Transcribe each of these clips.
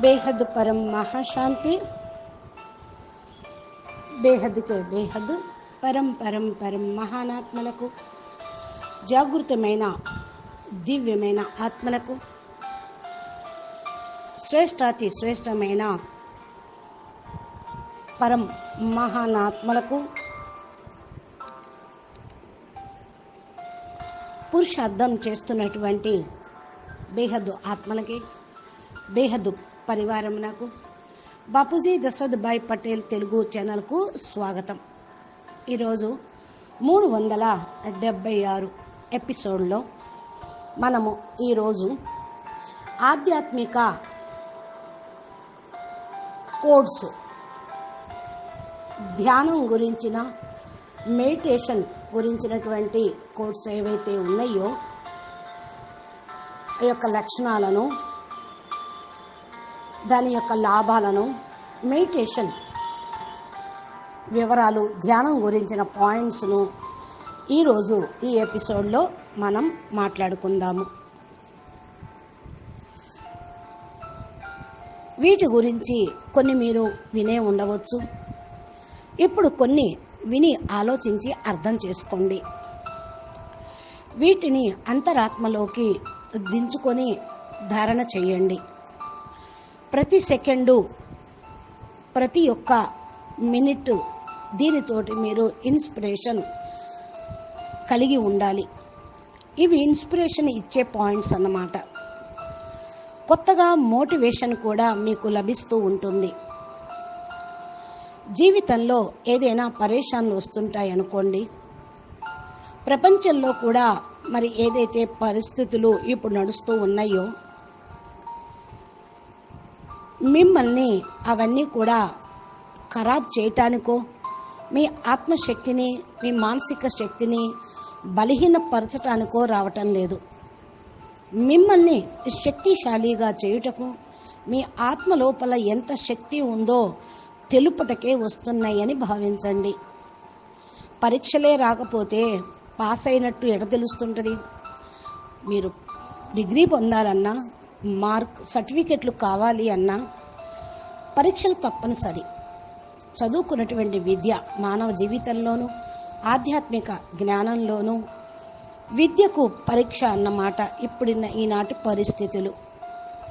बेहद परम महाशांति, बेहद के बेहद परम परम परम महानात्मలకు, జాగృతమైన దివ్యమైన ఆత్మలకు, శ్రేష్టాతి శ్రేష్టమైన పరం మహానాత్మలకు, పురుషార్థం చేస్తున్నటువంటి బేహద్దు ఆత్మలకి, బేహద్దు పరివారమునకు బాపూజీ దశరథ్ భాయ్ పటేల్ తెలుగు ఛానల్కు స్వాగతం. ఈరోజు 376 ఎపిసోడ్లో మనము ఈరోజు ఆధ్యాత్మిక కోడ్స్, ధ్యానం గురించిన, మెడిటేషన్ గురించినటువంటి కోడ్స్ ఏవైతే ఉన్నాయో ఆ యొక్క లక్షణాలను, దాని యొక్క లాభాలను, మెడిటేషన్ వివరాలు, ధ్యానం గురించిన పాయింట్స్ను ఈరోజు ఈ ఎపిసోడ్లో మనం మాట్లాడుకుందాము. వీటి గురించి కొన్ని మీరు వినే ఉండవచ్చు. ఇప్పుడు కొన్ని విని ఆలోచించి అర్థం చేసుకోండి. వీటిని అంతరాత్మలోకి దించుకొని ధారణ చేయండి. ప్రతి సెకండు, ప్రతి ఒక్క మినిట్ దీనితోటి మీరు ఇన్స్పిరేషన్ కలిగి ఉండాలి. ఇవి ఇన్స్పిరేషన్ ఇచ్చే పాయింట్స్ అన్నమాట. కొత్తగా మోటివేషన్ కూడా మీకు లభిస్తూ ఉంటుంది. జీవితంలో ఏదైనా పరేషాన్లు వస్తుంటాయి అనుకోండి. ప్రపంచంలో కూడా మరి ఏదైతే పరిస్థితులు ఇప్పుడు నడుస్తూ ఉన్నాయో, మిమ్మల్ని అవన్నీ కూడా ఖరాబ్ చేయటానికో, మీ ఆత్మశక్తిని, మీ మానసిక శక్తిని బలహీనపరచటానికో రావటం లేదు. మిమ్మల్ని శక్తిశాలిగా చేయుటకు, మీ ఆత్మ లోపల ఎంత శక్తి ఉందో తెలుపుటకే వస్తున్నాయని భావించండి. పరీక్షలే రాకపోతే పాస్ అయినట్టు ఎడ తెలుస్తుంటుంది? మీరు డిగ్రీ పొందాలన్నా, మార్క్ సర్టిఫికెట్లు కావాలి అన్నా పరీక్షలు తప్పనిసరి. చదువుకున్నటువంటి విద్య మానవ జీవితంలోనూ, ఆధ్యాత్మిక జ్ఞానంలోనూ విద్యకు పరీక్ష అన్నమాట. ఇప్పుడున్న ఈనాటి పరిస్థితులు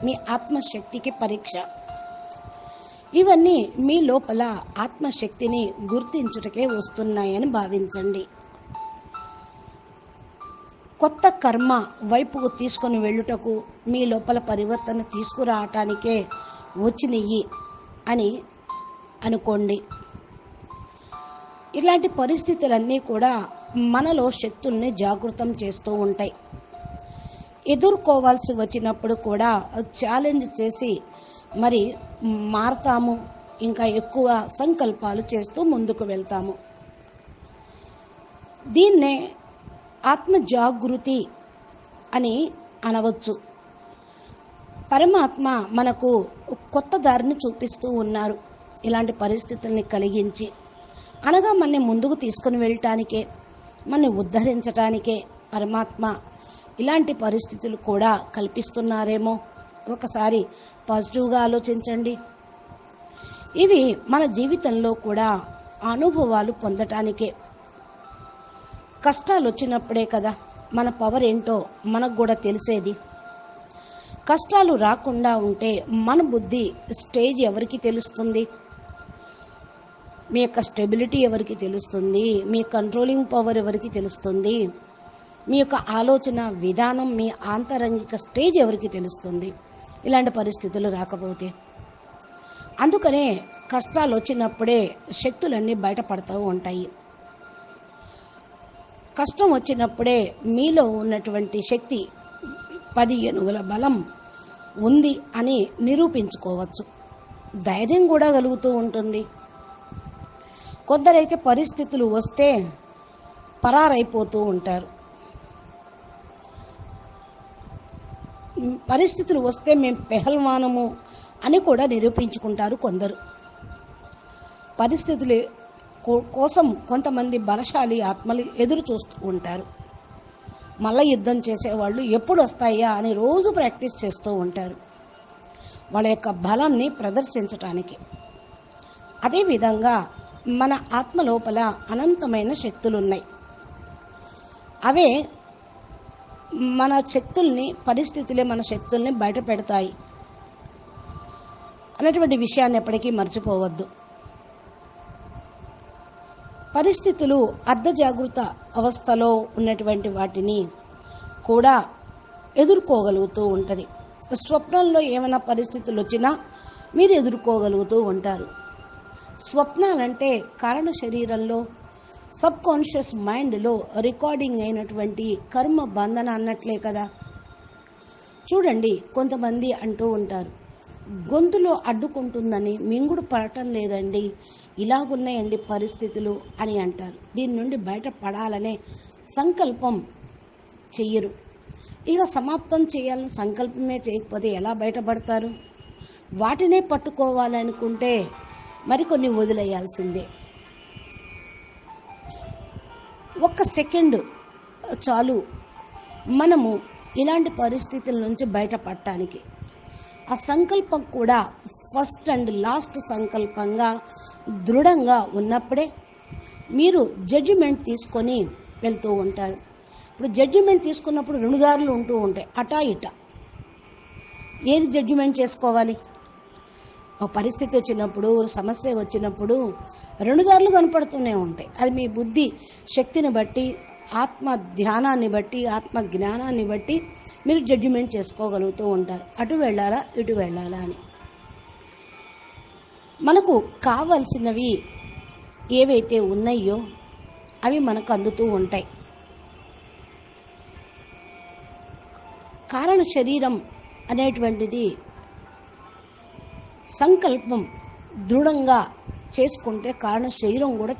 మీ ఆత్మశక్తికి పరీక్ష. ఇవన్నీ మీ లోపల ఆత్మశక్తిని గుర్తించుటకే వస్తున్నాయని భావించండి. కొత్త కర్మ వైపుకు తీసుకొని వెళ్ళుటకు, మీ లోపల పరివర్తన తీసుకురావటానికే వచ్చినయ్యి అని అనుకోండి. ఇలాంటి పరిస్థితులన్నీ కూడా మనలో శక్తుల్ని జాగృతం చేస్తూ ఉంటాయి. ఎదుర్కోవాల్సి వచ్చినప్పుడు కూడా ఛాలెంజ్ చేసి మరి మారతాము. ఇంకా ఎక్కువ సంకల్పాలు చేస్తూ ముందుకు వెళ్తాము. దీన్నే ఆత్మ జాగృతి అని అనవచ్చు. పరమాత్మ మనకు కొత్త దారిని చూపిస్తూ ఉన్నారు. ఇలాంటి పరిస్థితుల్ని కలిగించి, అనగా మనని ముందుకు తీసుకుని వెళ్ళటానికే, మనని ఉద్ధరించటానికే పరమాత్మ ఇలాంటి పరిస్థితులు కూడా కల్పిస్తున్నారేమో. ఒకసారి పాజిటివ్గా ఆలోచించండి. ఇవి మన జీవితంలో కూడా అనుభవాలు పొందటానికే. కష్టాలు వచ్చినప్పుడే కదా మన పవర్ ఏంటో మనకు కూడా తెలిసేది. కష్టాలు రాకుండా ఉంటే మన బుద్ధి స్టేజ్ ఎవరికి తెలుస్తుంది? మీ యొక్క స్టెబిలిటీ ఎవరికి తెలుస్తుంది? మీ కంట్రోలింగ్ పవర్ ఎవరికి తెలుస్తుంది? మీ యొక్క ఆలోచన విధానం, మీ ఆంతరంగిక స్టేజ్ ఎవరికి తెలుస్తుంది ఇలాంటి పరిస్థితులు రాకపోతే? అందుకనే కష్టాలు వచ్చినప్పుడే శక్తులన్నీ బయటపడుతూ ఉంటాయి. కష్టం వచ్చినప్పుడే మీలో ఉన్నటువంటి శక్తి 10 ఏనుగుల బలం ఉంది అని నిరూపించుకోవచ్చు. ధైర్యం కూడా కలుగుతూ ఉంటుంది. కొందరైతే పరిస్థితులు వస్తే పరారైపోతూ ఉంటారు. పరిస్థితులు వస్తే మేము పెహల్వానము అని కూడా నిరూపించుకుంటారు కొందరు. పరిస్థితులు కోసం కొంతమంది బలశాలి ఆత్మలు ఎదురు చూస్తూ ఉంటారు. మల్ల యుద్ధం చేసేవాళ్ళు ఎప్పుడు వస్తాయా అని రోజు ప్రాక్టీస్ చేస్తూ ఉంటారు. వాళ్ళ యొక్క బలాన్ని ప్రదర్శించటానికి. అదేవిధంగా మన ఆత్మ లోపల అనంతమైన శక్తులు ఉన్నాయి. అవే మన శక్తుల్ని, పరిస్థితులే మన శక్తుల్ని బయట పెడతాయి అనేటువంటి విషయాన్ని ఎప్పటికీ మర్చిపోవద్దు. పరిస్థితులు అర్ధజాగృత అవస్థలో ఉన్నటువంటి వాటిని కూడా ఎదుర్కోగలుగుతూ ఉంటుంది. స్వప్నంలో ఏమైనా పరిస్థితులు వచ్చినా మీరు ఎదుర్కోగలుగుతూ ఉంటారు. స్వప్నాలంటే కారణ శరీరంలో సబ్ కాన్షియస్ మైండ్లో రికార్డింగ్ అయినటువంటి కర్మ బంధన అన్నట్లే కదా. చూడండి, కొంతమంది అంటూ ఉంటారు, గొంతులో అడ్డుకుంటుందని మింగుడు పడటం లేదండి, ఇలాగున్నాయండి పరిస్థితులు అని అంటారు. దీని నుండి బయటపడాలనే సంకల్పం చెయ్యరు. ఇక సమాప్తం చేయాలని సంకల్పమే చేయకపోతే ఎలా బయటపడతారు? వాటినే పట్టుకోవాలనుకుంటే మరికొన్ని వదిలేయాల్సిందే. ఒక్క సెకండ్ చాలు మనము ఇలాంటి పరిస్థితుల నుంచి బయటపడటానికి. ఆ సంకల్పం కూడా ఫస్ట్ అండ్ లాస్ట్ సంకల్పంగా దృఢంగా ఉన్నప్పుడే మీరు జడ్జిమెంట్ తీసుకొని వెళ్తూ ఉంటారు. ఇప్పుడు జడ్జిమెంట్ తీసుకున్నప్పుడు రెండు దారులు ఉంటూ ఉంటాయి, అటా ఇటా. ఏది జడ్జిమెంట్ చేసుకోవాలి? ఒక పరిస్థితి వచ్చినప్పుడు, సమస్య వచ్చినప్పుడు రెండు దారులు కనపడుతూనే ఉంటాయి. అది మీ బుద్ధి శక్తిని బట్టి, ఆత్మ ధ్యానాన్ని బట్టి, ఆత్మ జ్ఞానాన్ని బట్టి మీరు జడ్జిమెంట్ చేసుకోగలుగుతూ ఉంటారు, అటు వెళ్ళాలా ఇటు వెళ్ళాలా అని. మనకు కావలసినవి ఏవైతే ఉన్నాయో అవి మనకు అందుతూ ఉంటాయి. కారణ శరీరం అనేటువంటిది సంకల్పం దృఢంగా చేసుకుంటే కారణ శరీరం కూడా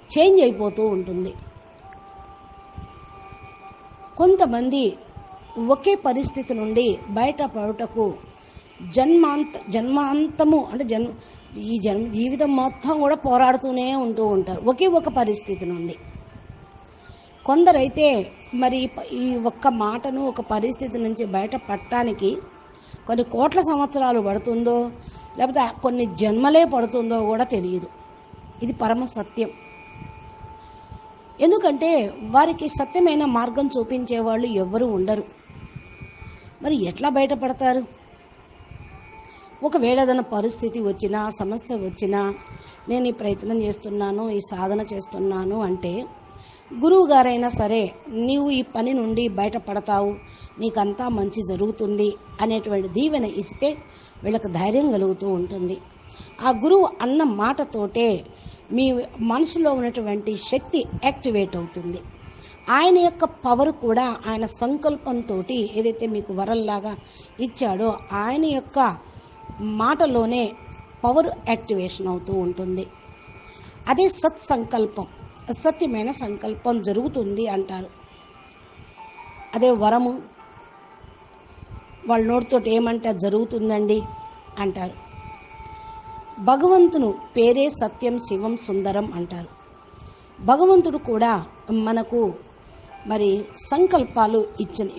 చేంజ్ అయిపోతూ ఉంటుంది. కొంతమంది ఒకే పరిస్థితి నుండి బయటపడుటకు జన్మాంతము అంటే జీవితం మొత్తం కూడా పోరాడుతూనే ఉంటూ ఉంటారు ఒకే ఒక పరిస్థితి నుండి. కొందరైతే మరి ఈ ఒక్క మాటను, ఒక పరిస్థితి నుంచి బయటపడటానికి కొన్ని కోట్ల సంవత్సరాలు పడుతుందో లేకపోతే కొన్ని జన్మలే పడుతుందో కూడా తెలియదు. ఇది పరమ సత్యం. ఎందుకంటే వారికి సత్యమైన మార్గం చూపించే వాళ్ళు ఎవ్వరూ ఉండరు. మరి ఎట్లా బయటపడతారు? ఒకవేళ ఏదైనా పరిస్థితి వచ్చినా, సమస్య వచ్చినా, నేను ఈ ప్రయత్నం చేస్తున్నాను, ఈ సాధన చేస్తున్నాను అంటే గురువు గారైనా సరే నీవు ఈ పని నుండి బయటపడతావు, నీకంతా మంచి జరుగుతుంది అనేటువంటి దీవెన ఇస్తే వీళ్ళకి ధైర్యం కలుగుతూ ఉంటుంది. ఆ గురువు అన్న మాటతోటే మీ మనసులో ఉన్నటువంటి శక్తి యాక్టివేట్ అవుతుంది. ఆయన యొక్క పవర్ కూడా ఆయన సంకల్పంతో ఏదైతే మీకు వరల్లాగా ఇచ్చాడో ఆయన యొక్క మాటలోనే పవర్ యాక్టివేషన్ అవుతూ ఉంటుంది. అదే సత్సంకల్పం, సత్యమైన సంకల్పం జరుగుతుంది అంటారు. అదే వరము, వాళ్ళ నోటితో ఏమంటే జరుగుతుందండి అంటారు. భగవంతుని పేరే సత్యం, శివం, సుందరం అంటారు. భగవంతుడు కూడా మనకు మరి సంకల్పాలు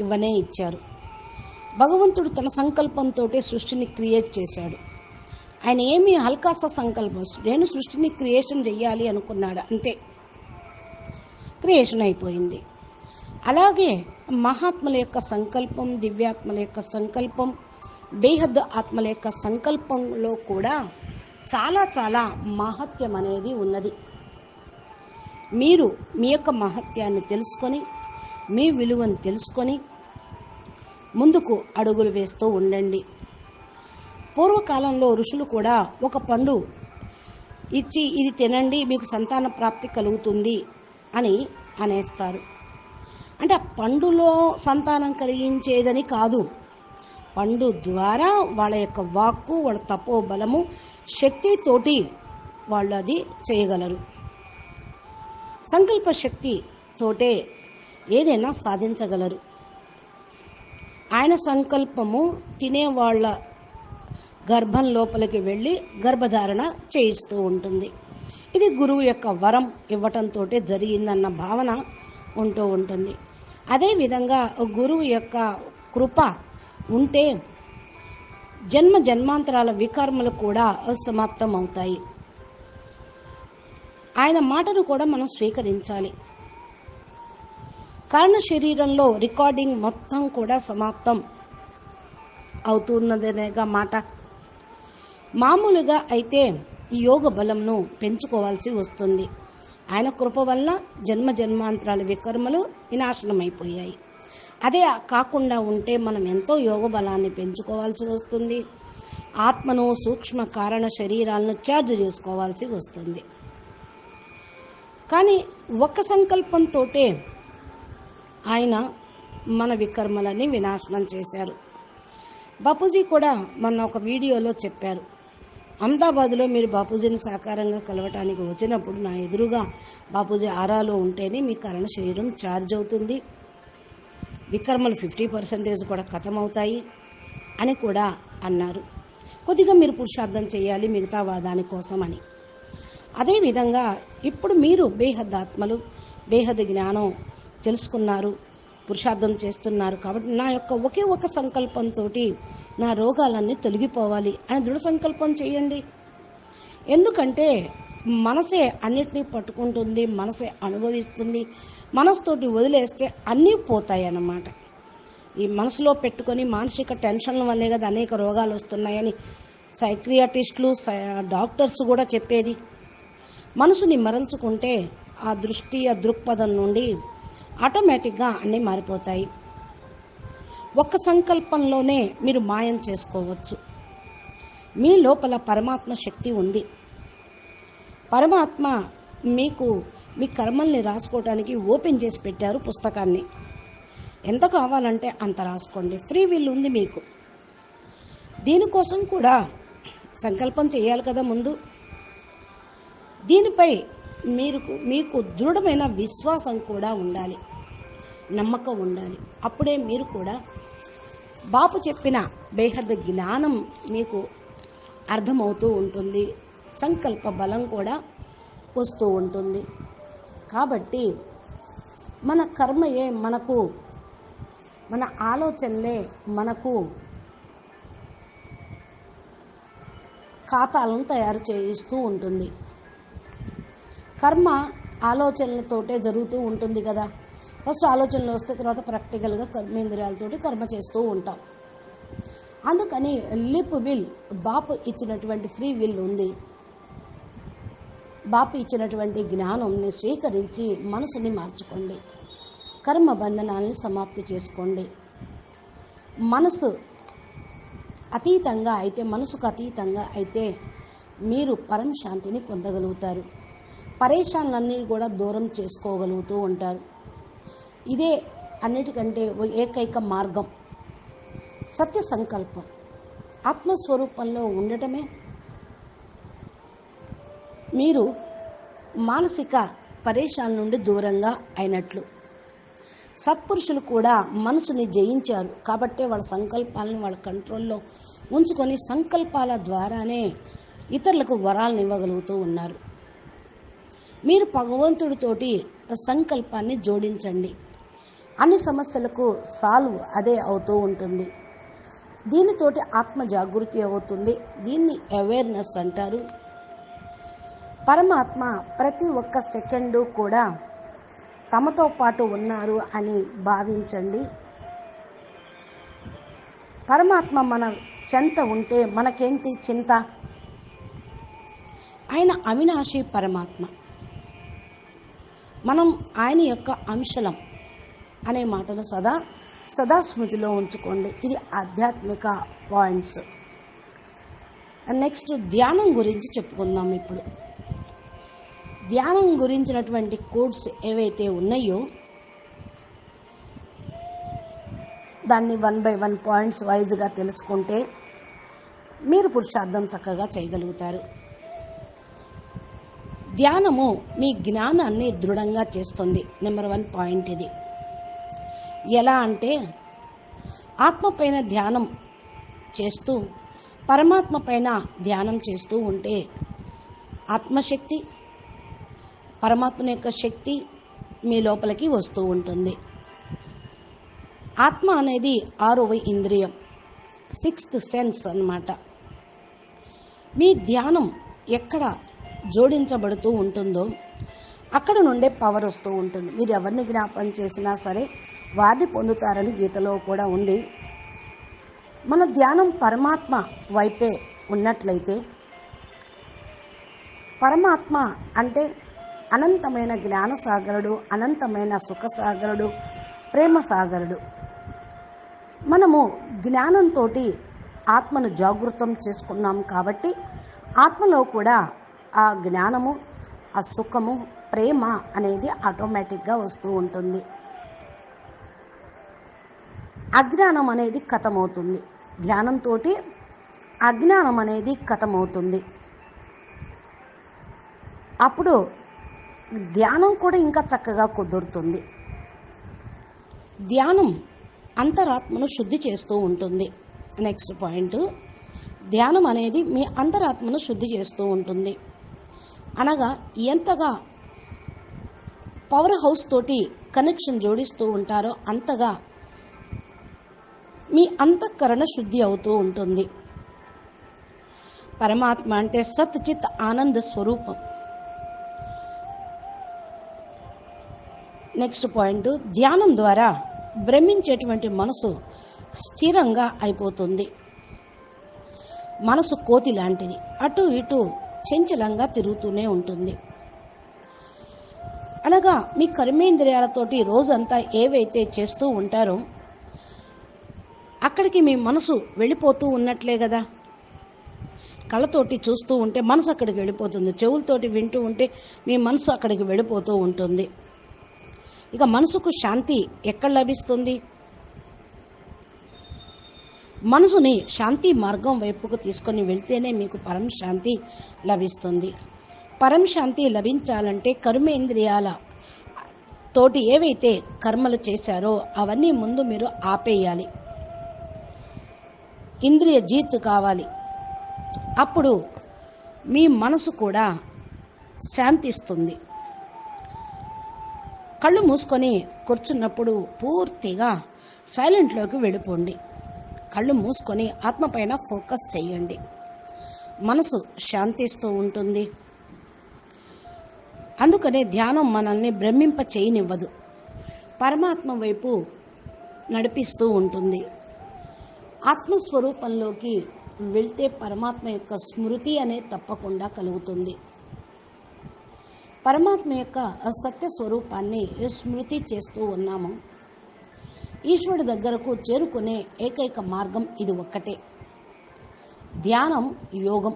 ఇవ్వనే ఇచ్చారు. భగవంతుడు తన సంకల్పంతో సృష్టిని క్రియేట్ చేశాడు. ఆయన ఏమీ హల్కాస సంకల్పం, నేను సృష్టిని క్రియేషన్ చెయ్యాలి అనుకున్నాడు, అంతే, క్రియేషన్ అయిపోయింది. అలాగే మహాత్ముల యొక్క సంకల్పం, దివ్యాత్మల యొక్క సంకల్పం, బేహద్ ఆత్మల యొక్క సంకల్పంలో కూడా చాలా చాలా మహత్యం అనేది ఉన్నది. మీరు మీ యొక్క మహత్యాన్ని తెలుసుకొని, మీ విలువను తెలుసుకొని ముందుకు అడుగులు వేస్తూ ఉండండి. పూర్వకాలంలో ఋషులు కూడా ఒక పండు ఇచ్చి ఇది తినండి మీకు సంతాన ప్రాప్తి కలుగుతుంది అని అనేస్తారు. అంటే ఆ పండులో సంతానం కలిగించేదని కాదు, పండు ద్వారా వాళ్ళ యొక్క వాక్కు, వాళ్ళ తపోబలము, శక్తితోటి వాళ్ళు అది చేయగలరు. సంకల్ప శక్తి తోటే ఏదైనా సాధించగలరు. ఆయన సంకల్పము తినేవాళ్ళ గర్భం లోపలికి వెళ్ళి గర్భధారణ చేయిస్తూ ఉంటుంది. ఇది గురువు యొక్క వరం ఇవ్వటంతో జరిగిందన్న భావన ఉంటూ ఉంటుంది. అదేవిధంగా గురువు యొక్క కృప ఉంటే జన్మ జన్మాంతరాల వికర్మలు కూడా సమాప్తం అవుతాయి. ఆయన మాటను కూడా మనం స్వీకరించాలి. కారణ శరీరంలో రికార్డింగ్ మొత్తం కూడా సమాప్తం అవుతున్నదనేగా మాట. మామూలుగా అయితే ఈ యోగ బలంను పెంచుకోవాల్సి వస్తుంది. ఆయన కృప వల్ల జన్మ జన్మాంతరాల వికర్మలు వినాశనమైపోయాయి. అదే కాకుండా ఉంటే మనం ఎంతో యోగ బలాన్ని పెంచుకోవాల్సి వస్తుంది. ఆత్మను, సూక్ష్మ కారణ శరీరాలను ఛార్జ్ చేసుకోవాల్సి వస్తుంది. కానీ ఒక్క సంకల్పంతో ఆయన మన వికర్మలని వినాశనం చేశారు. బాపూజీ కూడా మొన్న ఒక వీడియోలో చెప్పారు, అహ్మదాబాద్లో మీరు బాపూజీని సాకారంగా కలవటానికి వచ్చినప్పుడు నా ఎదురుగా బాపూజీ ఆరాలో ఉంటేనే మీ కరణ శరీరం ఛార్జ్ అవుతుంది, వికర్మలు 50% కూడా ఖతమవుతాయి అని కూడా అన్నారు. కొద్దిగా మీరు పురుషార్థం చేయాలి మిగతా దానికోసం అని. అదేవిధంగా ఇప్పుడు మీరు బేహద్ ఆత్మలు, బేహద్ జ్ఞానం తెలుసుకున్నారు, పురుషార్థం చేస్తున్నారు. కాబట్టి నా యొక్క ఒకే ఒక సంకల్పంతో నా రోగాలన్నీ తొలగిపోవాలి అని దృఢ సంకల్పం చేయండి. ఎందుకంటే మనసే అన్నిటినీ పట్టుకుంటుంది, మనసే అనుభవిస్తుంది. మనసుతోటి వదిలేస్తే అన్నీ పోతాయి అన్నమాట. ఈ మనసులో పెట్టుకొని మానసిక టెన్షన్ల వల్లే కదా అనేక రోగాలు వస్తున్నాయని సైక్రియాటిస్టులు, డాక్టర్స్ కూడా చెప్పేది. మనసుని మరల్చుకుంటే ఆ దృష్టి, ఆ దృక్పథం నుండి ఆటోమేటిక్గా అన్నీ మారిపోతాయి. ఒక్క సంకల్పంలోనే మీరు మాయం చేసుకోవచ్చు. మీ లోపల పరమాత్మ శక్తి ఉంది. పరమాత్మ మీకు మీ కర్మల్ని రాసుకోవడానికి ఓపెన్ చేసి పెట్టారు పుస్తకాన్ని. ఎంత కావాలంటే అంత రాసుకోండి, ఫ్రీ విల్ ఉంది మీకు. దీనికోసం కూడా సంకల్పం చేయాలి కదా ముందు. దీనిపై మీకు దృఢమైన విశ్వాసం కూడా ఉండాలి, నమ్మకం ఉండాలి. అప్పుడే మీరు కూడా బాపు చెప్పిన బేహద్ జ్ఞానం మీకు అర్థమవుతూ ఉంటుంది, సంకల్ప బలం కూడా వస్తూ ఉంటుంది. కాబట్టి మన కర్మయే మనకు, మన ఆలోచనలే మనకు ఖాతాలను తయారు చేయిస్తూ ఉంటుంది. కర్మ ఆలోచనలతోటే జరుగుతూ ఉంటుంది కదా. ఫస్ట్ ఆలోచనలు వస్తే తర్వాత ప్రాక్టికల్గా కర్మేంద్రియాలతోటి కర్మ చేస్తూ ఉంటాం. అందుకని లిప్ విల్, బాపు ఇచ్చినటువంటి ఫ్రీ విల్ ఉంది. బాపు ఇచ్చినటువంటి జ్ఞానంని స్వీకరించి మనసుని మార్చుకోండి, కర్మ బంధనాల్ని సమాప్తి చేసుకోండి. మనసు అతీతంగా అయితే, మనసుకు అతీతంగా అయితే మీరు పరం శాంతిని పొందగలుగుతారు. పరేషాన్లన్నీ కూడా దూరం చేసుకోగలుగుతూ ఉంటారు. ఇదే అన్నిటికంటే ఏకైక మార్గం. సత్య సంకల్పం, ఆత్మస్వరూపంలో ఉండటమే మీరు మానసిక పరేషాన్ నుండి దూరంగా అయినట్లు. సత్పురుషులు కూడా మనసుని జయించారు కాబట్టే వాళ్ళ సంకల్పాలను వాళ్ళ కంట్రోల్లో ఉంచుకొని సంకల్పాల ద్వారానే ఇతరులకు వరాలను ఇవ్వగలుగుతూ ఉన్నారు. మీరు భగవంతుడితోటి సంకల్పాన్ని జోడించండి, అన్ని సమస్యలకు సాల్వ్ అదే అవుతూ ఉంటుంది. దీనితోటి ఆత్మ జాగృతి అవుతుంది. దీన్ని అవేర్నెస్ అంటారు. పరమాత్మ ప్రతి ఒక్క సెకండు కూడా తమతో పాటు ఉన్నారు అని భావించండి. పరమాత్మ మన చెంత ఉంటే మనకేంటి చింత? ఆయన అవినాశి పరమాత్మ, మనం ఆయన యొక్క అంశలం అనే మాటను సదా స్మృతిలో ఉంచుకోండి. ఇది ఆధ్యాత్మిక పాయింట్స్. నెక్స్ట్ ధ్యానం గురించి చెప్పుకుందాం. ఇప్పుడు ధ్యానం గురించినటువంటి కోడ్స్ ఏవైతే ఉన్నాయో దాన్ని 1 by 1 పాయింట్స్ వైజ్గా తెలుసుకుంటే మీరు పురుషార్థం చక్కగా చేయగలుగుతారు. ధ్యానము మీ జ్ఞానాన్ని దృఢంగా చేస్తుంది. నెంబర్ 1 పాయింట్ ఇది. ఎలా అంటే ఆత్మ పైన ధ్యానం చేస్తూ పరమాత్మ పైన ధ్యానం చేస్తూ ఉంటే ఆత్మశక్తి, పరమాత్మ యొక్క శక్తి మీ లోపలికి వస్తూ ఉంటుంది. ఆత్మ అనేది 6వ ఇంద్రియం, సిక్స్త్ సెన్స్ అన్నమాట. మీ ధ్యానం ఎక్కడ జోడించబడుతూ ఉంటుందో అక్కడ నుండే పవర్ వస్తూ ఉంటుంది. మీరు ఎవరిని జ్ఞాపకం చేసినా సరే వారిని పొందుతారని గీతలో కూడా ఉంది. మన ధ్యానం పరమాత్మ వైపే ఉన్నట్లయితే, పరమాత్మ అంటే అనంతమైన జ్ఞానసాగరుడు, అనంతమైన సుఖసాగరుడు, ప్రేమ సాగరుడు. మనము జ్ఞానంతో ఆత్మను జాగృతం చేసుకున్నాం కాబట్టి ఆత్మలో కూడా ఆ జ్ఞానము, ఆ సుఖము, ప్రేమ అనేది ఆటోమేటిక్గా వస్తూ ఉంటుంది. అజ్ఞానం అనేది ఖతమవుతుంది. ధ్యానంతో అజ్ఞానం అనేది ఖతమవుతుంది. అప్పుడు ధ్యానం కూడా ఇంకా చక్కగా కుదురుతుంది. ధ్యానం అంతరాత్మను శుద్ధి చేస్తూ ఉంటుంది. నెక్స్ట్ పాయింట్, ధ్యానం అనేది మీ అంతరాత్మను శుద్ధి చేస్తూ ఉంటుంది. అనగా ఎంతగా పవర్ హౌస్ తోటి కనెక్షన్ జోడిస్తూ ఉంటారో అంతగా మీ అంతఃకరణ శుద్ధి అవుతూ ఉంటుంది. పరమాత్మ అంటే సత్ చిత్ ఆనంద స్వరూపం. నెక్స్ట్ పాయింట్, ధ్యానం ద్వారా భ్రమించేటువంటి మనసు స్థిరంగా అయిపోతుంది. మనసు కోతి లాంటిది, అటు ఇటు చంచలంగా తిరుగుతూనే ఉంటుంది. అనగా మీ కర్మేంద్రియాలతోటి రోజంతా ఏవైతే చేస్తూ ఉంటారో అక్కడికి మీ మనసు వెళ్ళిపోతూ ఉన్నట్లే కదా. కళ్ళతోటి చూస్తూ ఉంటే మనసు అక్కడికి వెళ్ళిపోతుంది, చెవులతోటి వింటూ ఉంటే మీ మనసు అక్కడికి వెళ్ళిపోతూ ఉంటుంది. ఇక మనసుకు శాంతి ఎక్కడ లభిస్తుంది? మనసుని శాంతి మార్గం వైపుకు తీసుకొని వెళ్తేనే మీకు పరం శాంతి లభిస్తుంది. పరం శాంతి లభించాలంటే కర్మేంద్రియాల తోటి ఏవైతే కర్మలు చేశారో అవన్నీ ముందు మీరు ఆపేయాలి. ఇంద్రియ జీత్ కావాలి. అప్పుడు మీ మనసు కూడా శాంతిస్తుంది. కళ్ళు మూసుకొని కూర్చున్నప్పుడు పూర్తిగా సైలెంట్లోకి వెళ్ళిపోండి. కళ్ళు మూసుకొని ఆత్మపైన ఫోకస్ చేయండి. మనసు శాంతిస్తూ ఉంటుంది. అందుకనే ధ్యానం మనల్ని భ్రమింప చేయనివ్వదు, పరమాత్మ వైపు నడిపిస్తూ ఉంటుంది. ఆత్మస్వరూపంలోకి వెళ్తే పరమాత్మ యొక్క స్మృతి అనేది తప్పకుండా కలుగుతుంది. పరమాత్మ యొక్క సత్య స్వరూపాన్ని స్మృతి చేస్తూ ఉన్నాము. ఈశ్వరుడి దగ్గరకు చేరుకునే ఏకైక మార్గం ఇది ఒక్కటే. ధ్యానం, యోగం,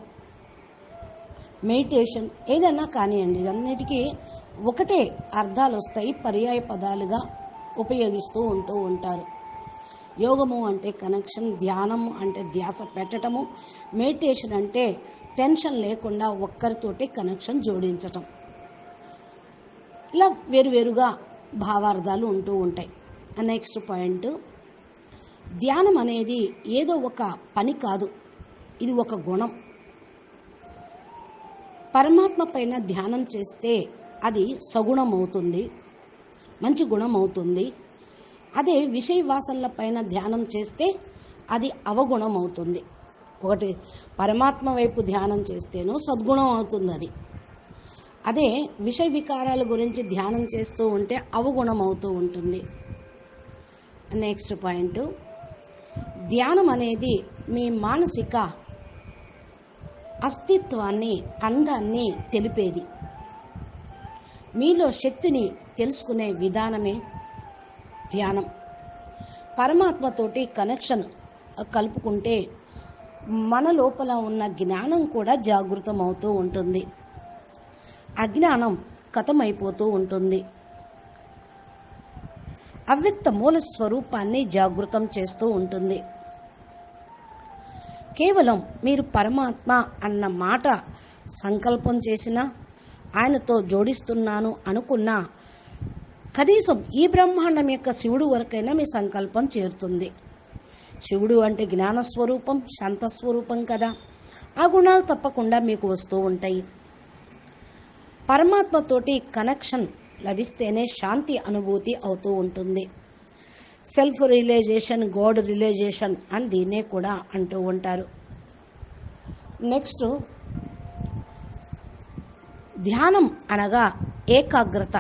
మెడిటేషన్ ఏదైనా కానివ్వండి, అన్నిటికీ ఒకటే అర్థాలు వస్తాయి, పర్యాయ పదాలుగా ఉపయోగిస్తూ ఉంటూ ఉంటారు. యోగము అంటే కనెక్షన్, ధ్యానము అంటే ధ్యాస పెట్టడము, మెడిటేషన్ అంటే టెన్షన్ లేకుండా ఒక్కరితోటి కనెక్షన్ జోడించటం. ఇలా వేరువేరుగా భావార్థాలు ఉంటూ ఉంటాయి. నెక్స్ట్ పాయింట్, ధ్యానం అనేది ఏదో ఒక పని కాదు, ఇది ఒక గుణం. పరమాత్మ పైన ధ్యానం చేస్తే అది సగుణం అవుతుంది, మంచి గుణం అవుతుంది. అదే విషయ వాసనల పైన ధ్యానం చేస్తే అది అవగుణం అవుతుంది. ఒకటి పరమాత్మ వైపు ధ్యానం చేస్తేనో సద్గుణం అవుతుంది అది. అదే విషయ వికారాల గురించి ధ్యానం చేస్తూ ఉంటే అవగుణం అవుతూ ఉంటుంది. నెక్స్ట్ పాయింట్, ధ్యానం అనేది మీ మానసిక అస్తిత్వాన్ని, అందాన్ని తెలిపేది. మీలో శక్తిని తెలుసుకునే విధానమే ధ్యానం. పరమాత్మతోటి కనెక్షన్ కలుపుకుంటే మన లోపల ఉన్న జ్ఞానం కూడా జాగృతం అవుతూ ఉంటుంది, అజ్ఞానం ఖతమైపోతూ ఉంటుంది. అవ్యక్త మూల స్వరూపాన్ని జాగృతం చేస్తూ ఉంటుంది. కేవలం మీరు పరమాత్మ అన్న మాట సంకల్పం చేసినా, ఆయనతో జోడిస్తున్నాను అనుకున్నా, కనీసం ఈ బ్రహ్మాండం యొక్క శివుడు వరకైనా మీ సంకల్పం చేరుతుంది. శివుడు అంటే జ్ఞానస్వరూపం, శాంతస్వరూపం కదా. ఆ గుణాలు తప్పకుండా మీకు వస్తూ ఉంటాయి. పరమాత్మతోటి కనెక్షన్ లభిస్తేనే శాంతి అనుభూతి అవుతూ ఉంటుంది. సెల్ఫ్ రియలైజేషన్, గాడ్ రియలైజేషన్ అని దీన్నే కూడా అంటూ ఉంటారు. నెక్స్ట్, ధ్యానం అనగా ఏకాగ్రత,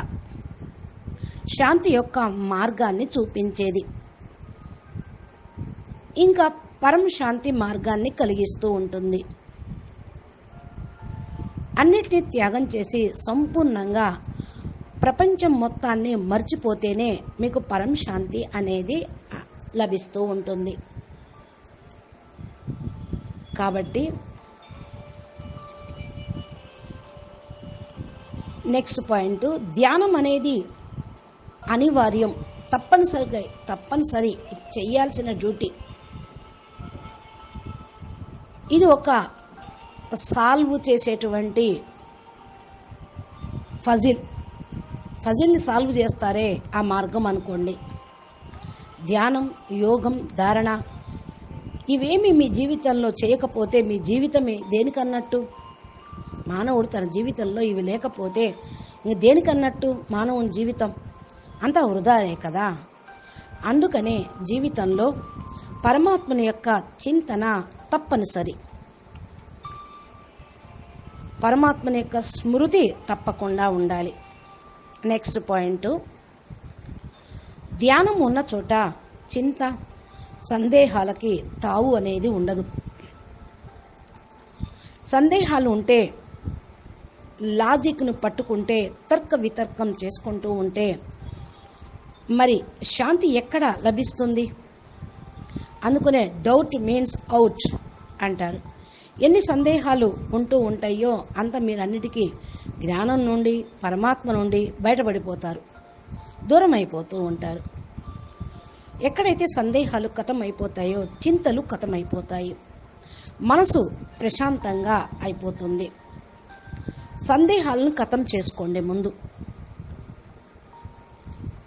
శాంతి యొక్క మార్గాన్ని చూపించేది, ఇంకా పరమ శాంతి మార్గాన్ని కలిగిస్తూ ఉంటుంది. అన్నిటినీ త్యాగం చేసి సంపూర్ణంగా ప్రపంచం మొత్తాన్ని మర్చిపోతేనే మీకు పరమ శాంతి అనేది లభిస్తూ ఉంటుంది. కాబట్టి నెక్స్ట్ పాయింట్, ధ్యానం అనేది అనివార్యం, తప్పనిసరి చేయాల్సిన డ్యూటీ. ఇది ఒక సాల్వ్ చేసేటువంటి ఫజిల్ని సాల్వ్ చేస్తారే ఆ మార్గం అనుకోండి. ధ్యానం, యోగం, ధారణ ఇవేమి మీ జీవితంలో చేయకపోతే మీ జీవితమే దేనికన్నట్టు? మానవుడు తన జీవితంలో ఇవి లేకపోతే ఇంక దేనికన్నట్టు? మానవుని జీవితం అంతా వృధాయే కదా. అందుకనే జీవితంలో పరమాత్మని యొక్క చింతన తప్పనిసరి, పరమాత్మని యొక్క స్మృతి తప్పకుండా ఉండాలి. నెక్స్ట్ పాయింట్, ధ్యానం ఉన్న చోట చింత, సందేహాలకి తావు అనేది ఉండదు. సందేహాలు ఉంటే, లాజిక్ను పట్టుకుంటే, తర్క వితర్కం చేసుకుంటూ ఉంటే మరి శాంతి ఎక్కడ లభిస్తుంది? అందుకనే డౌట్ మీన్స్ అవుట్ అంటారు. ఎన్ని సందేహాలు ఉంటూ ఉంటాయో అంత మీరు అన్నిటికీ జ్ఞానం నుండి, పరమాత్మ నుండి బయటపడిపోతారు, దూరం అయిపోతూ ఉంటారు. ఎక్కడైతే సందేహాలు ఖతమైపోతాయో చింతలు ఖతమైపోతాయి, మనసు ప్రశాంతంగా అయిపోతుంది. సందేహాలను ఖతం చేసుకోండి. ముందు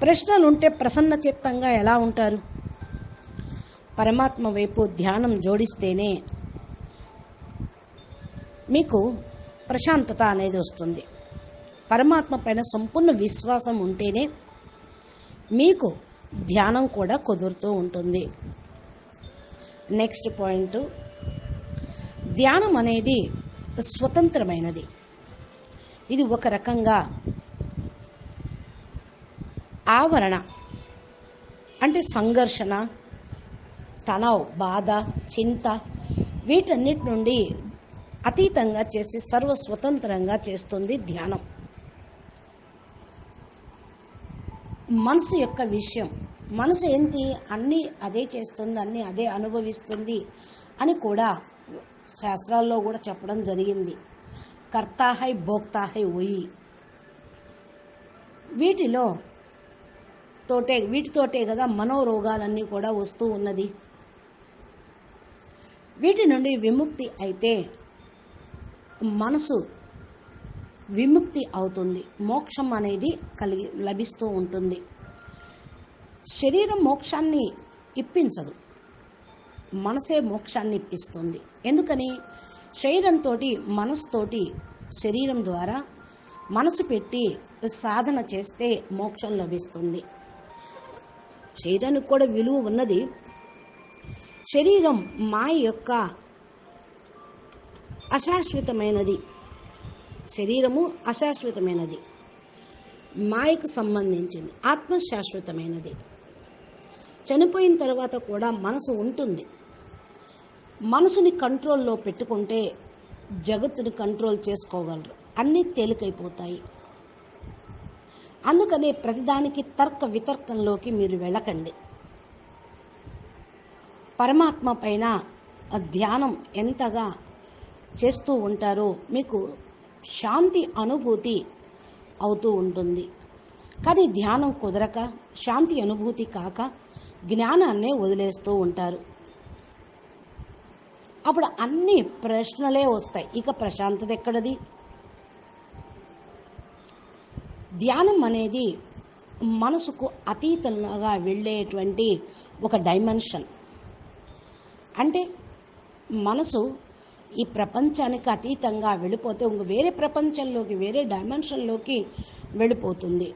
ప్రశ్నలుంటే ప్రసన్న చిత్తంగా ఎలా ఉంటారు? పరమాత్మ వైపు ధ్యానం జోడిస్తేనే మీకు ప్రశాంతత అనేది వస్తుంది. పరమాత్మ పైన సంపూర్ణ విశ్వాసం ఉంటేనే మీకు ధ్యానం కూడా కుదురుతూ ఉంటుంది. నెక్స్ట్ పాయింట్, ధ్యానం అనేది స్వతంత్రమైనది. ఇది ఒక రకంగా ఆవరణ, అంటే సంఘర్షణ, తనావ్, బాధ, చింత వీటన్నిటి నుండి అతీతంగా చేసి సర్వస్వతంత్రంగా చేస్తుంది ధ్యానం. మనసు యొక్క విషయం, మనసు ఏంటి, అన్నీ అదే చేస్తుంది, అన్నీ అదే అనుభవిస్తుంది అని కూడా శాస్త్రాల్లో కూడా చెప్పడం జరిగింది. కర్తా హై భోక్తా హై వోయి. వీటితోటే కదా మనోరోగాలన్నీ కూడా వస్తూ ఉన్నది. వీటి నుండి విముక్తి అయితే మనసు విముక్తి అవుతుంది, మోక్షం అనేది లభిస్తూ ఉంటుంది. శరీరం మోక్షాన్ని ఇప్పించదు, మనసే మోక్షాన్ని ఇప్పిస్తుంది. ఎందుకని? శరీరంతో, మనసుతోటి, శరీరం ద్వారా మనసు పెట్టి సాధన చేస్తే మోక్షం లభిస్తుంది. శరీరానికి కూడా విలువ ఉన్నది. శరీరం మాయ యొక్క అశాశ్వతమైనది, శరీరము అశాశ్వతమైనది, మాయకు సంబంధించింది. ఆత్మ శాశ్వతమైనది. చనిపోయిన తర్వాత కూడా మనసు ఉంటుంది. మనసుని కంట్రోల్లో పెట్టుకుంటే జగత్తుని కంట్రోల్ చేసుకోగలరు, అన్నీ తేలికైపోతాయి. అందుకనే ప్రతిదానికి తర్క వితర్కంలోకి మీరు వెళ్ళకండి. పరమాత్మ పైన ధ్యానం ఎంతగా చేస్తూ ఉంటారో మీకు శాంతి అనుభూతి అవుతూ ఉంటుంది. కానీ ధ్యానం కుదరక, శాంతి అనుభూతి కాక జ్ఞానాన్నే వదిలేస్తూ ఉంటారు. అప్పుడు అన్ని ప్రశ్నలే వస్తాయి, ఇక ప్రశాంతత ఎక్కడది? ధ్యానం అనేది మనసుకు అతీతంగా వెళ్ళేటువంటి ఒక డైమెన్షన్. అంటే మనసు ఈ ప్రపంచానికి అతీతంగా వెళ్ళిపోతే ఇంక వేరే ప్రపంచంలోకి, వేరే డైమెన్షన్లోకి వెళ్ళిపోతుంది.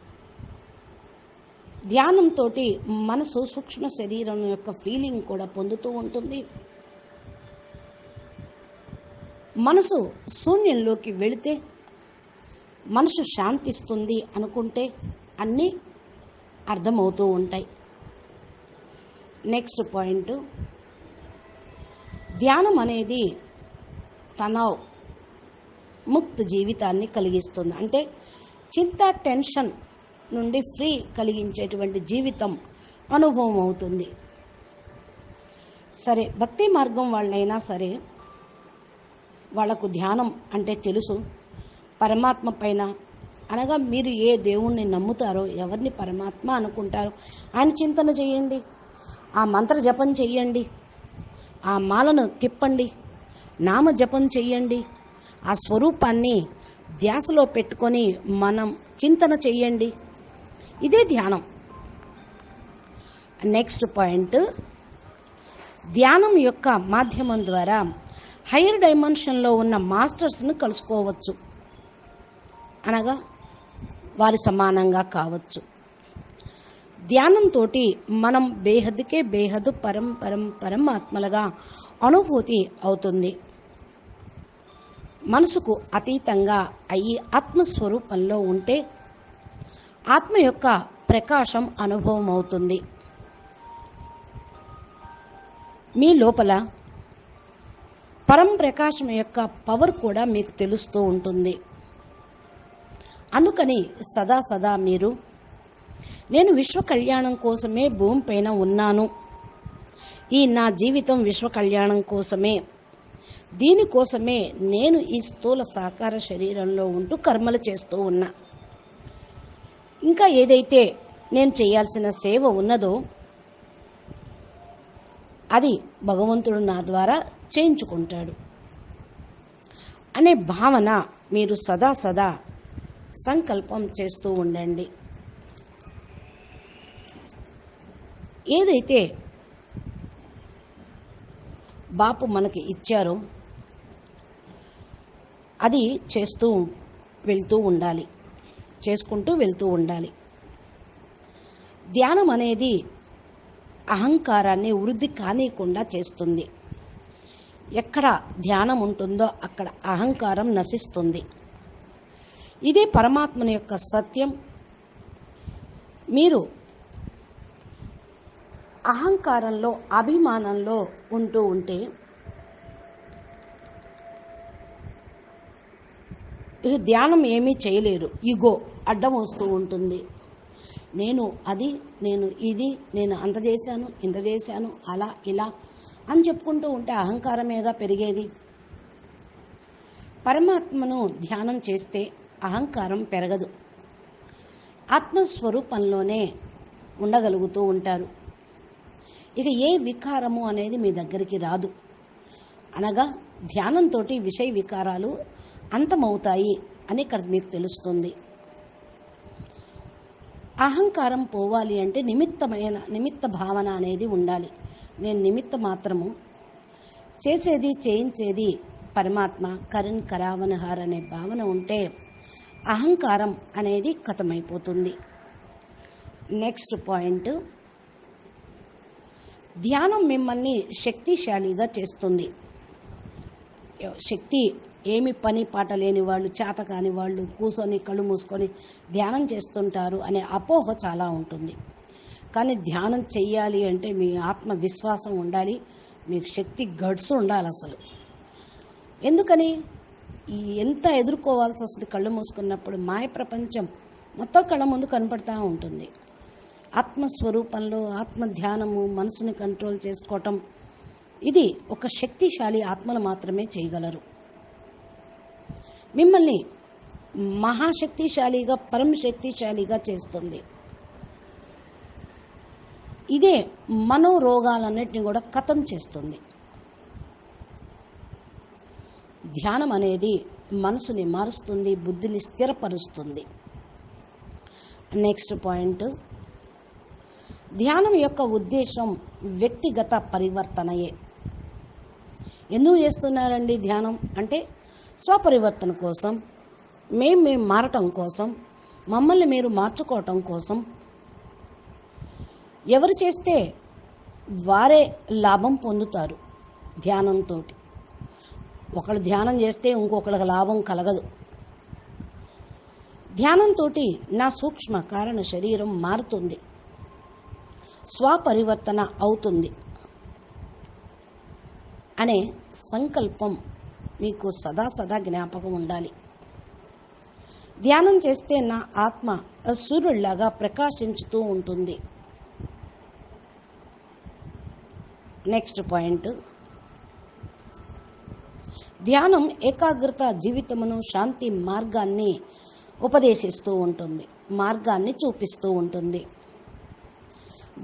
ధ్యానంతో మనసు సూక్ష్మ శరీరం యొక్క ఫీలింగ్ కూడా పొందుతూ ఉంటుంది. మనసు శూన్యంలోకి వెళితే మనసు శాంతిస్తుంది అనుకుంటే అన్నీ అర్థమవుతూ ఉంటాయి. నెక్స్ట్ పాయింట్, ధ్యానం అనేది తనావ్ ముక్త జీవితాన్ని కలిగిస్తుంది. అంటే చింత, టెన్షన్ నుండి ఫ్రీ కలిగించేటువంటి జీవితం అనుభవం అవుతుంది. సరే, భక్తి మార్గం వాళ్ళైనా సరే వాళ్లకు ధ్యానం అంటే తెలుసు. పరమాత్మ పైన, అనగా మీరు ఏ దేవుణ్ణి నమ్ముతారో, ఎవరిని పరమాత్మ అనుకుంటారో ఆయన చింతన చేయండి, ఆ మంత్ర జపం చెయ్యండి, ఆ మాలను తిప్పండి, నామ జపం చెయ్యండి, ఆ స్వరూపాన్ని ధ్యాసలో పెట్టుకొని మనం చింతన చెయ్యండి. ఇదే ధ్యానం. నెక్స్ట్ పాయింట్, ధ్యానం యొక్క మాధ్యమం ద్వారా హైయర్ డైమెన్షన్లో ఉన్న మాస్టర్స్ను కలుసుకోవచ్చు, అనగా వారి సమానంగా కావచ్చు. ధ్యానంతో మనం బేహద్దుకే బేహద్దు పరమాత్మలుగా అనుభూతి అవుతుంది. మనసుకు అతీతంగా అయ్యి ఆత్మస్వరూపంలో ఉంటే ఆత్మ యొక్క ప్రకాశం అనుభవం అవుతుంది. మీ లోపల పరం ప్రకాశం యొక్క పవర్ కూడా మీకు తెలుస్తూ ఉంటుంది. అందుకని సదా మీరు, నేను విశ్వ కళ్యాణం కోసమే భూమిపైన ఉన్నాను, ఈ నా జీవితం విశ్వ కళ్యాణం కోసమే, దీనికోసమే నేను ఈ స్థూల సాకార శరీరంలో ఉంటూ కర్మలు చేస్తూ ఉన్నా, ఇంకా ఏదైతే నేను చేయాల్సిన సేవ ఉన్నదో అది భగవంతుడు నా ద్వారా చేయించుకుంటాడు అనే భావన మీరు సదా సంకల్పం చేస్తూ ఉండండి. ఏదైతే బాపు మనకి ఇచ్చారో అది చేసుకుంటూ వెళ్తూ ఉండాలి. ధ్యానం అనేది అహంకారాన్ని వృద్ధి కానీయకుండా చేస్తుంది. ఎక్కడ ధ్యానం ఉంటుందో అక్కడ అహంకారం నశిస్తుంది. ఇదే పరమాత్మని యొక్క సత్యం. మీరు అహంకారంలో, అభిమానంలో ఉంటే ఇక ధ్యానం ఏమీ చేయలేరు. ఈగో అడ్డం వస్తూ ఉంటుంది. నేను అది, నేను ఇది, నేను అంత చేశాను, ఇంత చేశాను, అలా ఇలా అని చెప్పుకుంటూ ఉంటే అహంకారమేగా పెరిగేది. పరమాత్మను ధ్యానం చేస్తే అహంకారం పెరగదు. ఆత్మస్వరూపంలోనే ఉండగలుగుతూ ఉంటారు. ఇక ఏ వికారము అనేది మీ దగ్గరికి రాదు. అనగా ధ్యానంతో విషయ వికారాలు అంతమవుతాయి అని ఇక్కడ మీకు తెలుస్తుంది. అహంకారం పోవాలి అంటే నిమిత్త భావన అనేది ఉండాలి. నేను నిమిత్త మాత్రము, చేసేది చేయించేది పరమాత్మ, కరణ్ కరావనహార్ అనే భావన ఉంటే అహంకారం అనేది ఖతమైపోతుంది. నెక్స్ట్ పాయింట్, ధ్యానం మిమ్మల్ని శక్తిశాలిగా చేస్తుంది. శక్తి ఏమి పని పాట లేని వాళ్ళు, చేత కాని వాళ్ళు కూర్చొని కళ్ళు మూసుకొని ధ్యానం చేస్తుంటారు అనే అపోహ చాలా ఉంటుంది. కానీ ధ్యానం చెయ్యాలి అంటే మీ ఆత్మవిశ్వాసం ఉండాలి, మీకు శక్తి గడ్స్ ఉండాలి. అసలు ఎందుకని ఎంత ఎదుర్కోవాల్సి వస్తుంది? కళ్ళు మూసుకున్నప్పుడు మాయ ప్రపంచం మొత్తం కళ్ళ ముందు కనపడతా ఉంటుంది. ఆత్మస్వరూపంలో ఆత్మ ధ్యానము, మనసుని కంట్రోల్ చేసుకోవటం, ఇది ఒక శక్తిశాలి ఆత్మలు మాత్రమే చేయగలరు. మిమ్మల్ని మహాశక్తిశాలిగా, పరమశక్తిశాలిగా చేస్తుంది. ఇదే మనోరోగాలన్నిటిని కూడా ఖతం చేస్తుంది. ధ్యానం అనేది మనసుని మారుస్తుంది, బుద్ధిని స్థిరపరుస్తుంది. నెక్స్ట్ పాయింట్, ధ్యానం యొక్క ఉద్దేశం వ్యక్తిగత పరివర్తనయే. ఎందుకు చేస్తున్నారండి ధ్యానం అంటే? స్వపరివర్తన కోసం, మేము మారటం కోసం, మమ్మల్ని మీరు మార్చుకోవటం కోసం. ఎవరు చేస్తే వారే లాభం పొందుతారు ధ్యానంతో. ఒకళ్ళు ధ్యానం చేస్తే ఇంకొకళ్ళకి లాభం కలగదు. ధ్యానంతో నా సూక్ష్మ కారణ శరీరం మారుతుంది, స్వపరివర్తన అవుతుంది అనే సంకల్పం మీకు సదా సదా జ్ఞాపకం ఉండాలి. ధ్యానం చేస్తే నా ఆత్మ సూర్యుడిలాగా ప్రకాశించుతూ ఉంటుంది. నెక్స్ట్ పాయింట్, ధ్యానం ఏకాగ్రత జీవితమును శాంతి మార్గాన్ని ఉపదేశిస్తూ ఉంటుంది, మార్గాన్ని చూపిస్తూ ఉంటుంది.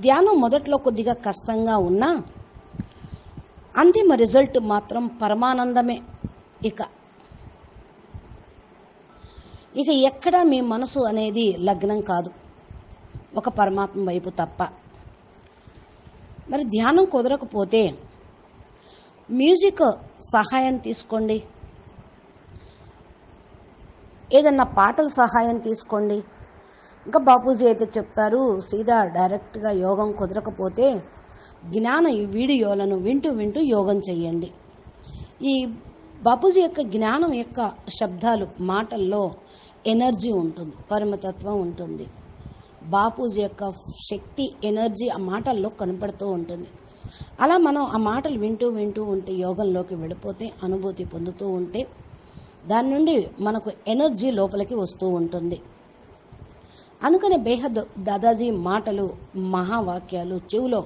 ధ్యానం మొదట్లో కొద్దిగా కష్టంగా ఉన్నా అంతిమ రిజల్ట్ మాత్రం పరమానందమే. ఇక ఎక్కడా మీ మనసు అనేది లగ్నం కాదు, ఒక పరమాత్మ వైపు తప్ప. మరి ధ్యానం కుదరకపోతే మ్యూజిక్ సహాయం తీసుకోండి, ఏదన్నా పాటల సహాయం తీసుకోండి. ఇంకా బాపూజీ అయితే చెప్తారు, సీదా డైరెక్ట్గా యోగం కుదరకపోతే జ్ఞాన వీడియోలను వింటూ వింటూ యోగం చేయండి. ఈ బాపూజీ యొక్క జ్ఞానం యొక్క శబ్దాలు, మాటల్లో ఎనర్జీ ఉంటుంది, పరమతత్వం ఉంటుంది. బాపూజీ యొక్క శక్తి, ఎనర్జీ ఆ మాటల్లో కనపడుతూ ఉంటుంది. అలా మనం ఆ మాటలు వింటూ వింటూ ఉంటే, యోగంలోకి వెళ్ళిపోతే, అనుభూతి పొందుతూ ఉంటే దాని నుండి మనకు ఎనర్జీ లోపలికి వస్తూ ఉంటుంది. అందుకనే బేహద్ దాదాజీ మాటలు, మహావాక్యాలు చెవిలో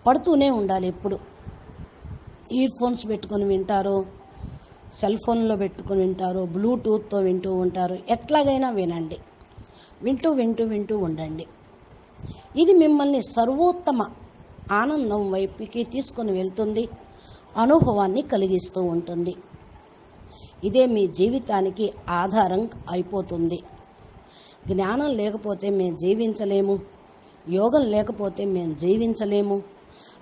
పడుతూనే ఉండాలి. ఎప్పుడు ఇయర్ ఫోన్స్ పెట్టుకొని వింటారో, సెల్ ఫోన్లో పెట్టుకొని వింటారో, బ్లూటూత్తో వింటూ ఉంటారు, ఎట్లాగైనా వినండి, వింటూ వింటూ వింటూ ఉండండి. ఇది మిమ్మల్ని సర్వోత్తమ ఆనందం వైపుకి తీసుకొని వెళ్తుంది, అనుభవాన్ని కలిగిస్తూ ఉంటుంది. ఇదే మీ జీవితానికి ఆధారం అయిపోతుంది. జ్ఞానం లేకపోతే మేము జీవించలేము, యోగం లేకపోతే మేము జీవించలేము,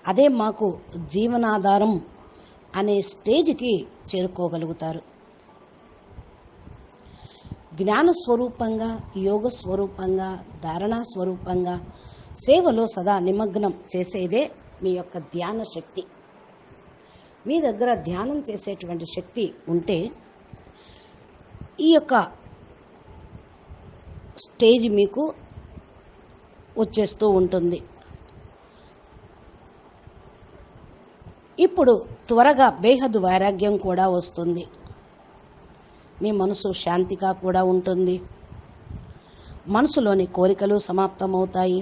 అదే మాకు జీవనాధారం అనే స్టేజ్కి చేరుకోగలుగుతారు. జ్ఞాన స్వరూపంగా, యోగ స్వరూపంగా, ధారణా స్వరూపంగా సేవలో సదా నిమగ్నం చేసేదే మీ యొక్క ధ్యాన శక్తి. మీ దగ్గర ధ్యానం చేసేటువంటి శక్తి ఉంటే ఈ యొక్క స్టేజ్ మీకు వచ్చేస్తూ ఉంటుంది. ఇప్పుడు త్వరగా బేహద్ వైరాగ్యం కూడా వస్తుంది, మీ మనసు శాంతిగా కూడా ఉంటుంది, మనసులోని కోరికలు సమాప్తమవుతాయి.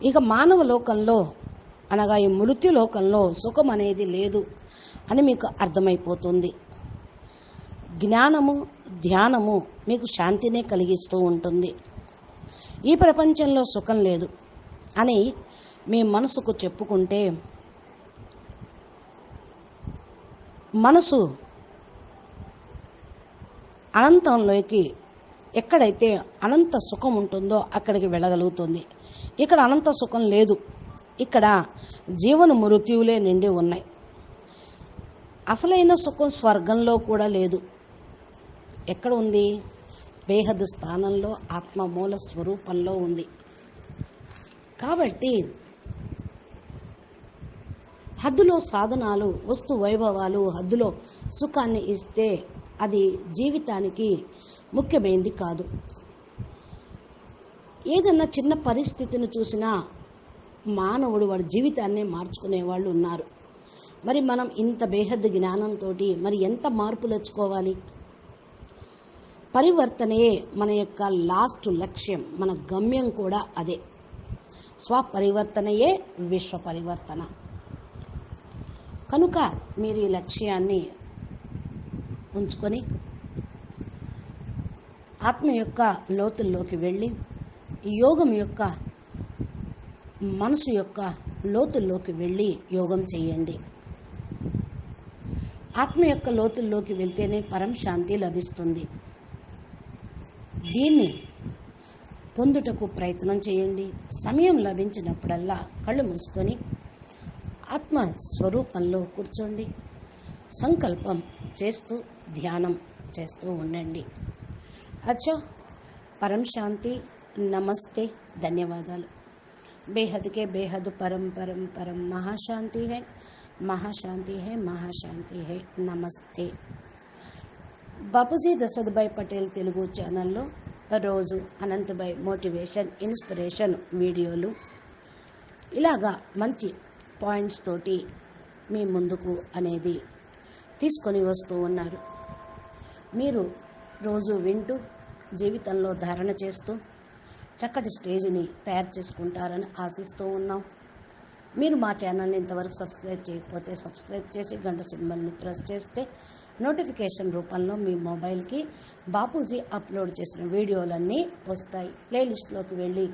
ఇక మానవ లోకంలో అనగా ఈ మృత్యు లోకంలో సుఖం అనేది లేదు అని మీకు అర్థమైపోతుంది. జ్ఞానము, ధ్యానము మీకు శాంతినే కలిగిస్తూ ఉంటుంది. ఈ ప్రపంచంలో సుఖం లేదు అని మీ మనసుకు చెప్పుకుంటే మనసు అనంతంలోకి, ఎక్కడైతే అనంత సుఖం ఉంటుందో అక్కడికి వెళ్ళగలుగుతుంది. ఇక్కడ అనంత సుఖం లేదు, ఇక్కడ జీవన మృత్యువులే నిండి ఉన్నాయి. అసలైన సుఖం స్వర్గంలో కూడా లేదు. ఎక్కడ ఉంది? బేహద్ స్థానంలో, ఆత్మ మూల స్వరూపంలో ఉంది. కాబట్టి హద్దులో సాధనాలు, వస్తు వైభవాలు హద్దులో సుఖాన్ని ఇస్తే అది జీవితానికి ముఖ్యమైనది కాదు. ఏదన్నా చిన్న పరిస్థితిని చూసినా మానవుడు వాడి జీవితాన్నే మార్చుకునే వాళ్ళు ఉన్నారు. మరి మనం ఇంత బేహద్ జ్ఞానంతో మరి ఎంత మార్పు తెచ్చుకోవాలి? పరివర్తనయే మన యొక్క లాస్ట్ లక్ష్యం, మన గమ్యం కూడా అదే. స్వపరివర్తనయే విశ్వ పరివర్తన. కనుక మీరు ఈ లక్ష్యాన్ని ఉంచుకొని ఆత్మ యొక్క లోతుల్లోకి వెళ్ళి, యోగం యొక్క మనసు యొక్క లోతుల్లోకి వెళ్ళి యోగం చేయండి. ఆత్మ యొక్క లోతుల్లోకి వెళ్తేనే పరం శాంతి లభిస్తుంది. దీన్ని పొందుటకు ప్రయత్నం చేయండి. సమయం లభించినప్పుడల్లా కళ్ళు మూసుకొని ఆత్మ స్వరూపంలో కూర్చోండి. సంకల్పం చేస్తూ ధ్యానం చేస్తూ ఉండండి. అచ్చా, పరం శాంతి. నమస్తే, ధన్యవాదాలు. बेहद के बेहद परम परम परम महाशांति है, महाशांति है, महाशांति है। నమస్తే। బాపూజీ దశరథభాయ్ పటేల్ తెలుగు ఛానల్లో రోజు అనంతభాయ్ మోటివేషన్ ఇన్స్పిరేషన్ వీడియోలు ఇలాగా మంచి పాయింట్స్ తోటి మీ ముందుకు అనేది తీసుకొని వస్తూ ఉన్నారు. మీరు రోజు వింటూ జీవితంలో ధారణ చేస్తూ చక్కటి స్టేజ్ని తయారు చేసుకుంటారని ఆశిస్తూ ఉన్నాం. మీరు మా ఛానల్ని ఇంతవరకు సబ్స్క్రైబ్ చేయకపోతే సబ్స్క్రైబ్ చేసి గంట సింబల్ని ప్రెస్ చేస్తే నోటిఫికేషన్ రూపంలో మీ మొబైల్కి బాపూజీ అప్లోడ్ చేసిన వీడియోలన్నీ వస్తాయి. ప్లేలిస్ట్లోకి వెళ్ళి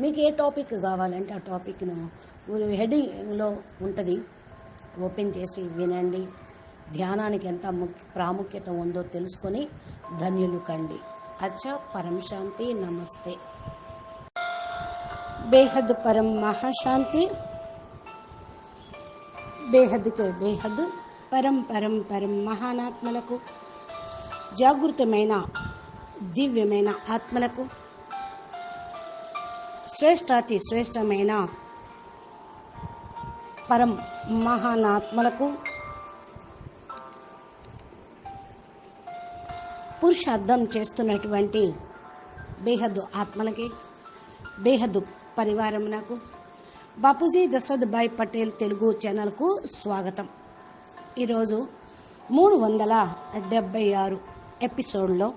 మీకు ఏ టాపిక్ కావాలంటే ఆ టాపిక్ను హెడింగ్లో ఉంటుంది, ఓపెన్ చేసి వినండి. ధ్యానానికి ఎంత ప్రాముఖ్యత ఉందో తెలుసుకొని ధన్యులు కండి. అచ్చా, పరం శాంతి. నమస్తే. బేహద్ పరం మహాశాంతి, బేహద్కే బేహద్ పరం పరం పరం మహానాత్మలకు, జాగృతమైన దివ్యమైన ఆత్మలకు, శ్రేష్టాతి శ్రేష్టమైన పరం మహానాత్మలకు, పురుషార్థం చేస్తున్నటువంటి బేహద్దు ఆత్మలకి, బేహద్దు పరివారమునకు బాపూజీ దశరథభాయ్ పటేల్ తెలుగు ఛానల్కు స్వాగతం. ఈరోజు 376 ఎపిసోడ్లో